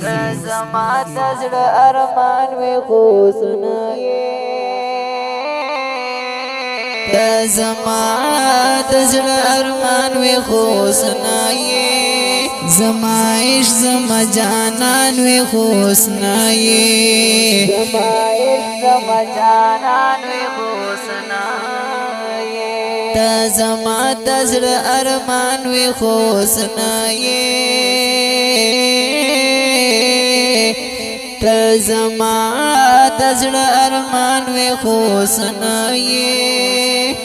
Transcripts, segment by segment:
زما د زړه ارمان وې خو سنایې زما د زړه ارمان وې خو سنایې زما عشق زما جانان وې خو سنایې زما عشق زما جانان وې خو سنایې زما د زړه ارمان وې خو سنایې زما د زړه ارمان وې خو سنایې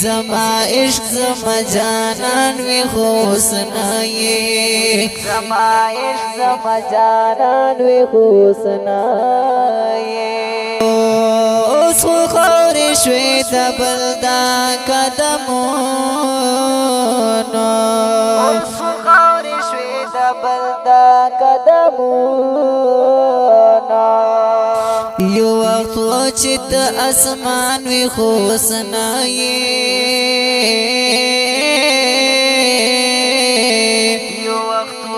زما عشق زما جانان وې خو سنایې زما عشق زما جانان وې خو سنایې اوس خو خاورې شوې د بل دا قدمونو اوس خو خاورې شوې د بل دا قدمونو یو وخت و چې د اسمان وې خو سنایې یو وخت و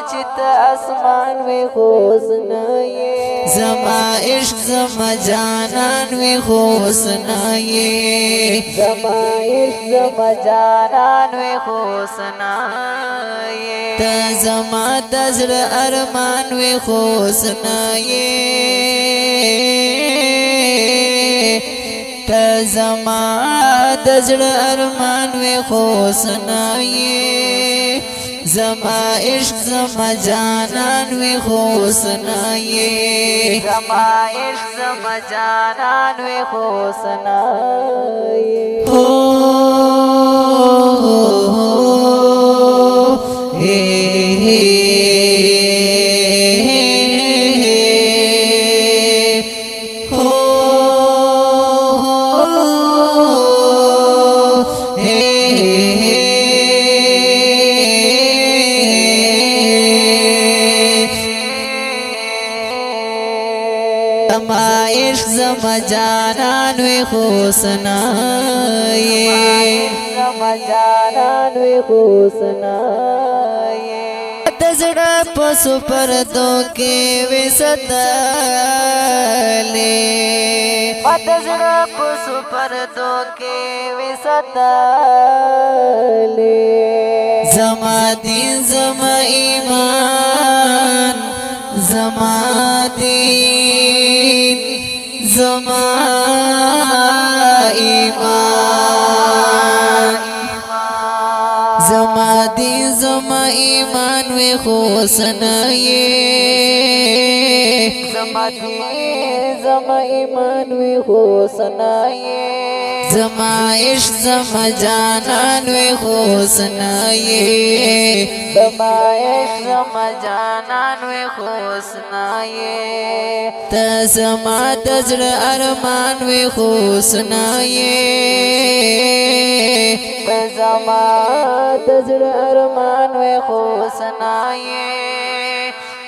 چې د اسمان وې خو سنایې زما عشق زما جانان وې خو سنایې زما عشق زما جانان وې خو سنایې زما د زړه ارمان وې خو سنایې زما د زړه ارمان وې خو سنایې زما عشق زما جانان وې خو سنایې زما عشق زما جانان وې خو سنایې زما عشق زما جانان وې خو سنایې زما جانان وې خو سنایې د زړه په سپردو کې وې ساتلې د زړه په سپردو کې وې ساتلې زما دین زما ایمان زما دین زما ایمان زما دین زما ایمان وې خو سنایې زما دین زما ایمان وې خو سنایې زما عشق زما جانان وې خو سنایې زما عشق زما جانان وې خو سنایې زما د زړه ارمان وې خو سنایې زما د زړه ارمان وې خو سنایې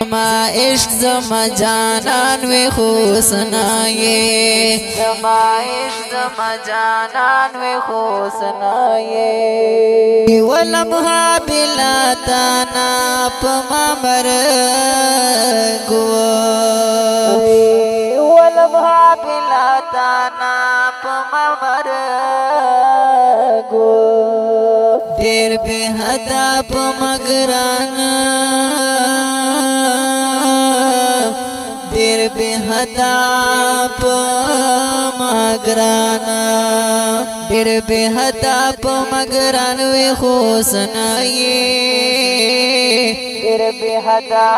زما عشق زما جانان وې خو سنایې زما عشق زما جانان وې خو سنایې ولمحه بلا تانا په ما مرګو ولمحه بلا تانا په ما مرګو ډېر بې حدا په مګرانه ډېر بې حدا په مګرانه ډېر بې حدا په مګران وې خو سنایې ډېر بې حدا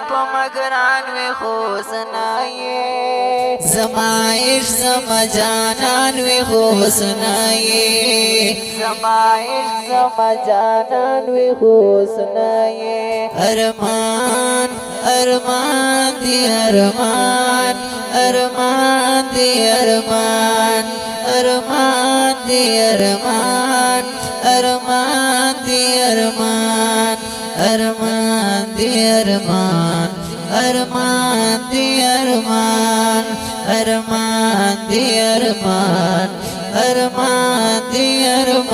په مګران وې خو سنایې زما عشق زما جانان وې خو سنایې زما عشق زما جانان وې خو سنایې ارمان ارمان دی ارمان ارمان دی ارمان ارمان دی ارمان ارمان دی ارمان ارمان دی ارمان ارمان دی ارمان ارمان دی ارمان ارمان دی ارمان